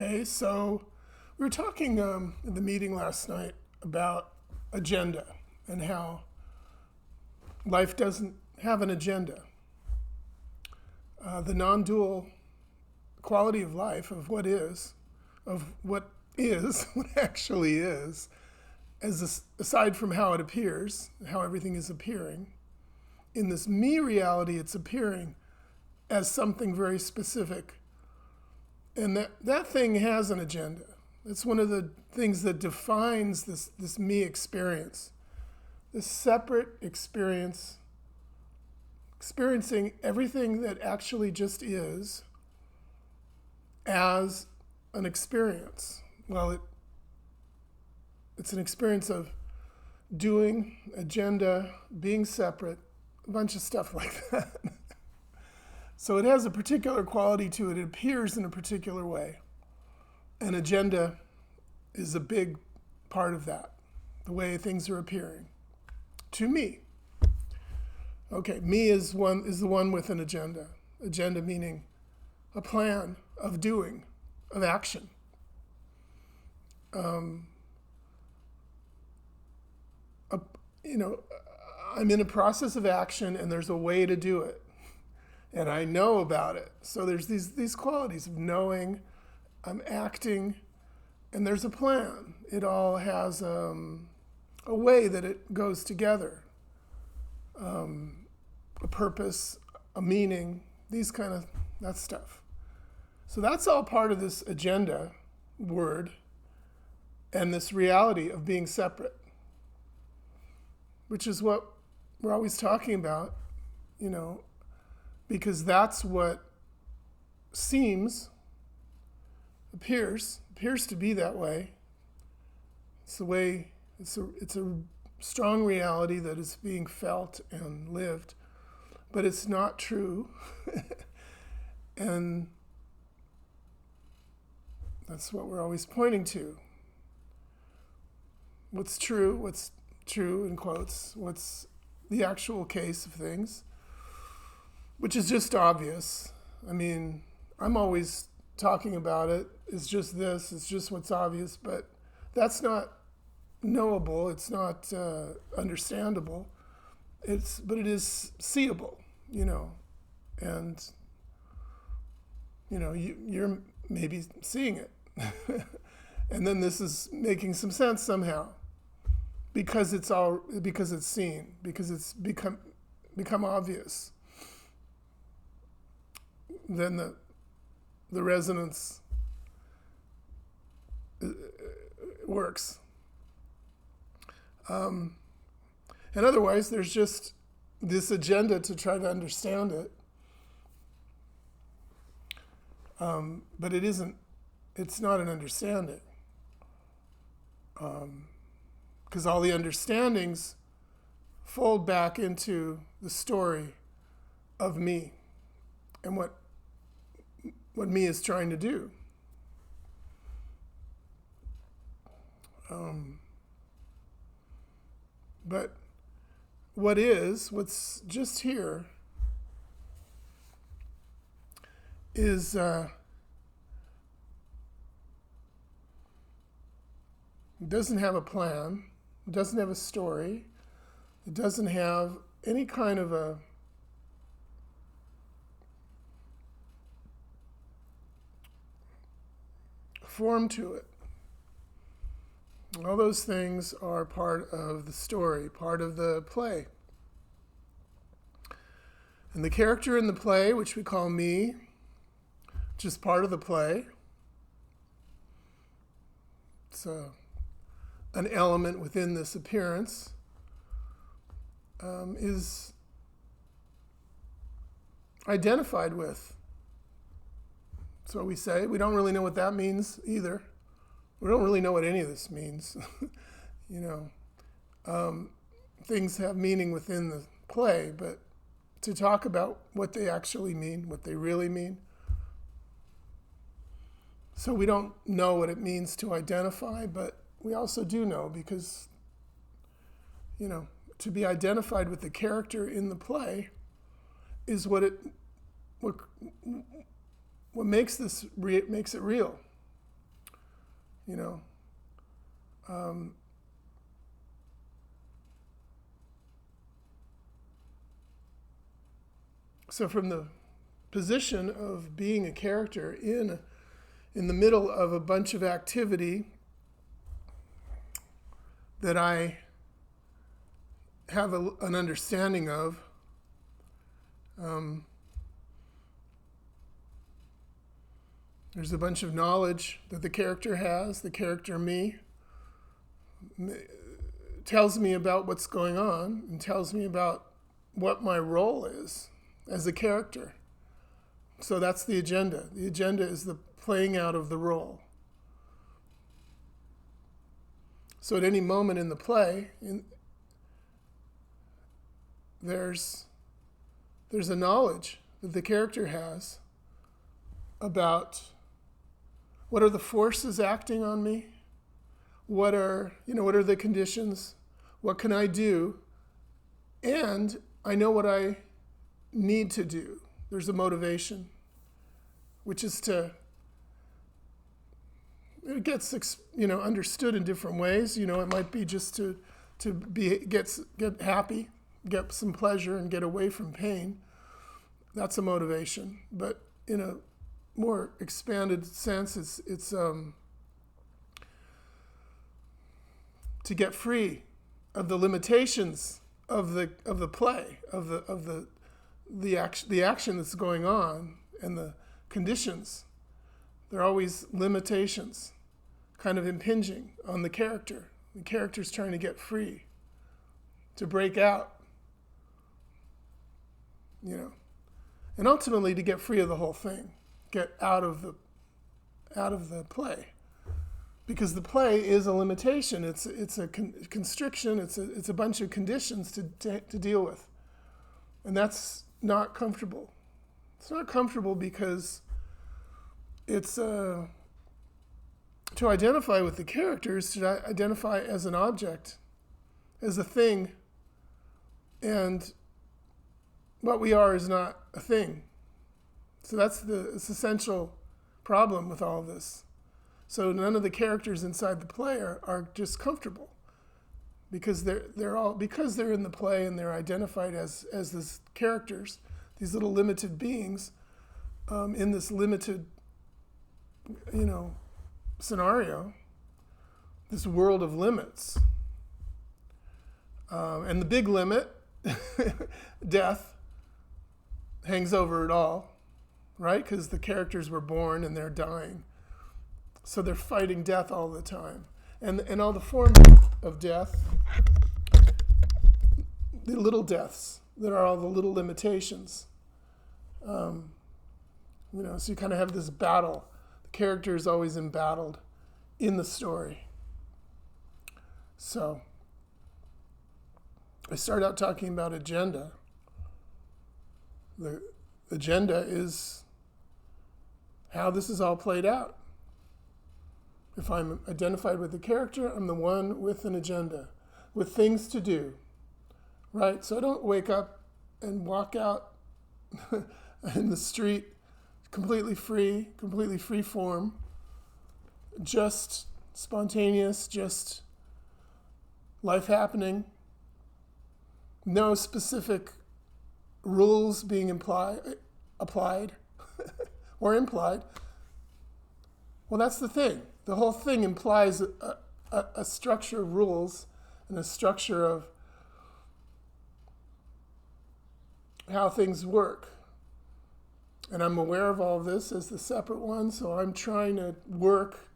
Okay, so we were talking in the meeting last night about agenda and how life doesn't have an agenda. The non-dual quality of life, of what is, what actually is, aside from how it appears, how everything is appearing, in this me reality, it's appearing as something very specific. And that thing has an agenda. It's one of the things that defines this me experience, this separate experience, experiencing everything that actually just is as an experience. Well, it's an experience of doing, agenda, being separate, a bunch of stuff like that. So it has a particular quality to it. It appears in a particular way. An agenda is a big part of that, the way things are appearing. To me. Okay, me is the one with an agenda. Agenda meaning a plan of doing, of action. Um, a, I'm in a process of action and there's a way to do it. And I know about it. So there's these qualities of knowing, I'm acting, and there's a plan. It all has a way that it goes together. A purpose, a meaning, that stuff. So that's all part of this agenda word and this reality of being separate, which is what we're always talking about, because that's what appears to be that way. It's the way, it's a strong reality that is being felt and lived, but it's not true. And that's what we're always pointing to. What's true in quotes, what's the actual case of things, which is just obvious. I mean, I'm always talking about it. It's just this, it's just what's obvious, but that's not knowable, it's not understandable. But it is seeable, and you're maybe seeing it. And then this is making some sense somehow because it's seen, because it's become obvious. Then the resonance works. And otherwise, there's just this agenda to try to understand it. But it's not an understanding. Because all the understandings fold back into the story of me and what me is trying to do. But what's just here is it doesn't have a plan, it doesn't have a story, it doesn't have any kind of a form to it. All those things are part of the story, part of the play. And the character in the play, which we call me, which is part of the play, it's an element within this appearance, is identified with. That's what we say. We don't really know what that means either. We don't really know what any of this means. Things have meaning within the play, but to talk about what they actually mean, what they really mean. So we don't know what it means to identify, but we also do know because, to be identified with the character in the play is what makes it real. you know. So from the position of being a character in the middle of a bunch of activity that I have an understanding of, there's a bunch of knowledge that the character has, the character me, tells me about what's going on and tells me about what my role is as a character. So that's the agenda. The agenda is the playing out of the role. So at any moment in the play, there's a knowledge that the character has about what are the forces acting on me, what are the conditions, what can I do, and I know what I need to do. There's a motivation, which is it gets understood in different ways. It might be just to get happy, get some pleasure, and get away from pain. That's a motivation. But in a more expanded sense, it's to get free of the limitations of the play, of the action that's going on, and the conditions. There are always limitations kind of impinging on the character. The character's trying to get free, to break out, and ultimately to get free of the whole thing, get out of the play, because the play is a limitation. It's a constriction. It's a bunch of conditions to deal with, and that's not comfortable. It's not comfortable because it's to identify with the characters, to identify as an object, as a thing, and what we are is not a thing. So that's the essential problem with all this. So none of the characters inside the play are just comfortable, because they're in the play and they're identified as these characters, these little limited beings in this limited scenario, this world of limits. And the big limit, death, hangs over it all, right? Because the characters were born and they're dying. So they're fighting death all the time. And all the forms of death, the little deaths, that are all the little limitations. So you kind of have this battle. The character is always embattled in the story. So I start out talking about agenda. The agenda is how this is all played out. If I'm identified with the character, I'm the one with an agenda, with things to do, right? So I don't wake up and walk out in the street completely free form, just spontaneous, just life happening, no specific rules being applied or implied. Well, that's the thing. The whole thing implies a structure of rules and a structure of how things work. And I'm aware of all of this as the separate one, so I'm trying to work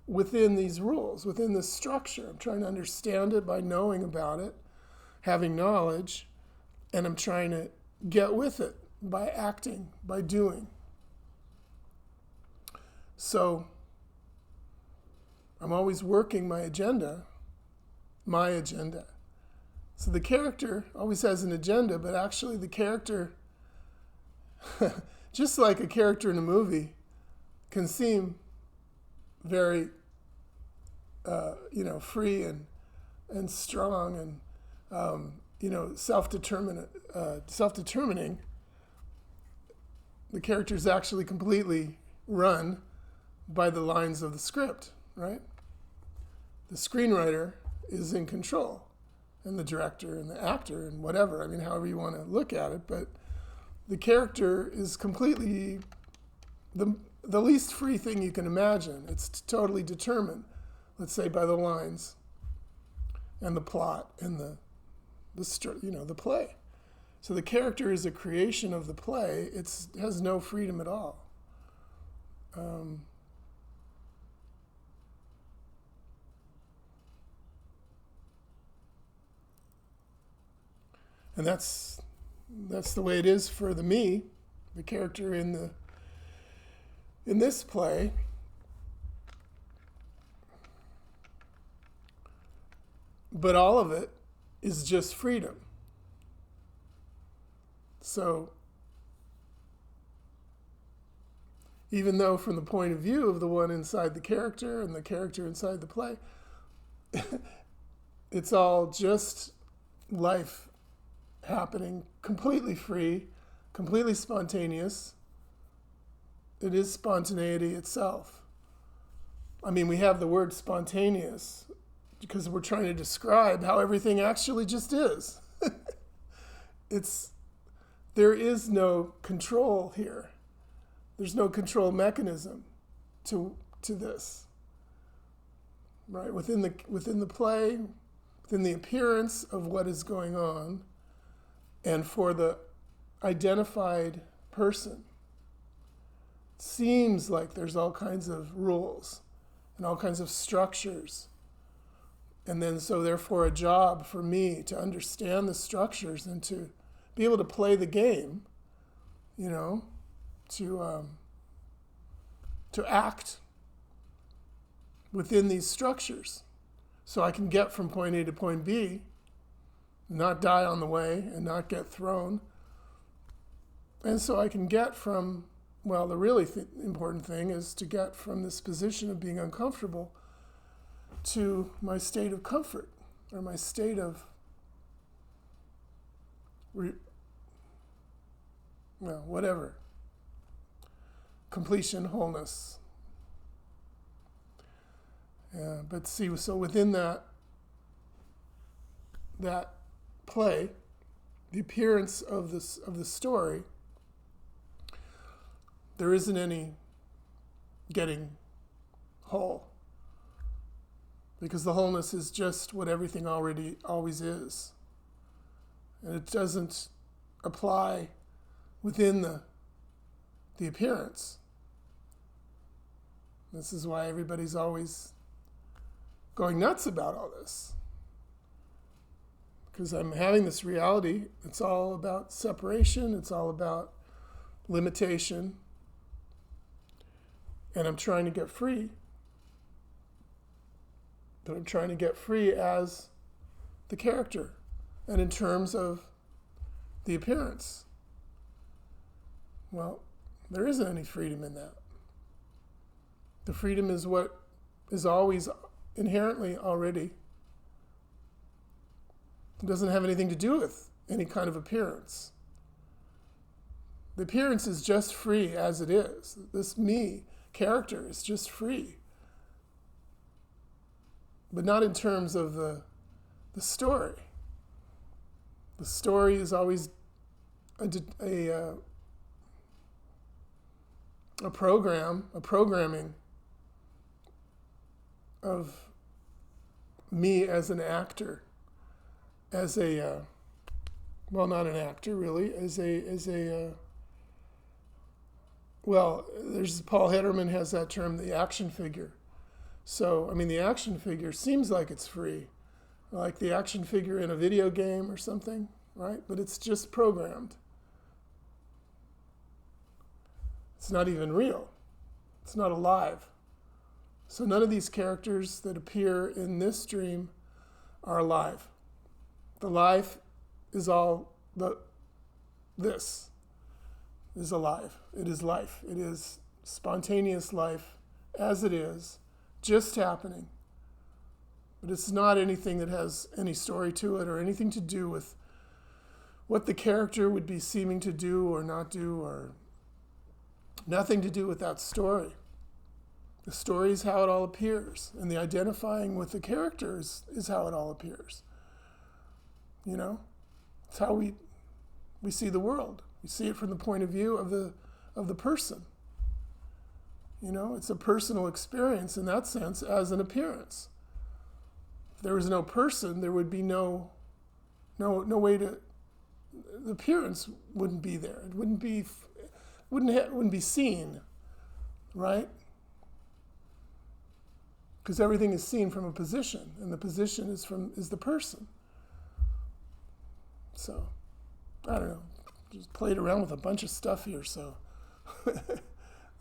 within these rules, within this structure. I'm trying to understand it by knowing about it, having knowledge, and I'm trying to get with it by acting, by doing. So I'm always working my agenda. So the character always has an agenda, but actually the character, just like a character in a movie, can seem very, free and strong and self-determining. The character is actually completely run by the lines of the script, right? the screenwriter is in control, and the director and the actor and whatever. I mean, however you want to look at it, but the character is completely the least free thing you can imagine. It's totally determined, let's say, by the lines and the plot and the play. So the character is a creation of the play. It has no freedom at all. And that's the way it is for the character in this play. But all of it is just freedom. So even though from the point of view of the one inside the character and the character inside the play, it's all just life happening, completely free, completely spontaneous. It is spontaneity itself. I mean, we have the word spontaneous because we're trying to describe how everything actually just is. There is no control here. There's no control mechanism to this. Right? Within the play, within the appearance of what is going on, and for the identified person, it seems like there's all kinds of rules and all kinds of structures. And then so therefore a job for me to understand the structures and to be able to play the game, to act within these structures so I can get from point A to point B, not die on the way and not get thrown. And so I can get from, the really important thing is to get from this position of being uncomfortable to my state of comfort, or my state of, whatever, completion, wholeness. But see, so within that play, the appearance of the story, there isn't any getting whole. Because the wholeness is just what everything always is. And it doesn't apply within the appearance. This is why everybody's always going nuts about all this. Because I'm having this reality, it's all about separation, it's all about limitation, and I'm trying to get free. But I'm trying to get free as the character and in terms of the appearance. Well, there isn't any freedom in that. The freedom is what is always inherently already. It doesn't have anything to do with any kind of appearance. The appearance is just free as it is. This me character is just free. But not in terms of the story. The story is always a programming of me as an actor, as a not an actor really, there's Paul Hederman has that term, the action figure. So, the action figure seems like it's free, like the action figure in a video game or something, right? But it's just programmed. It's not even real. It's not alive. So none of these characters that appear in this dream are alive. The life is all this is alive. It is life. It is spontaneous life as it is, just happening. But it's not anything that has any story to it or anything to do with what the character would be seeming to do or not do, or nothing to do with that story. The story is how it all appears, and the identifying with the characters is how it all appears. You know, it's how we see the world. We see it from the point of view of the person. You know, it's a personal experience in that sense as an appearance. If there was no person, there would be no way to. The appearance wouldn't be there. It wouldn't be seen, right? Because everything is seen from a position, and the position is the person. So, I don't know. Just played around with a bunch of stuff here, so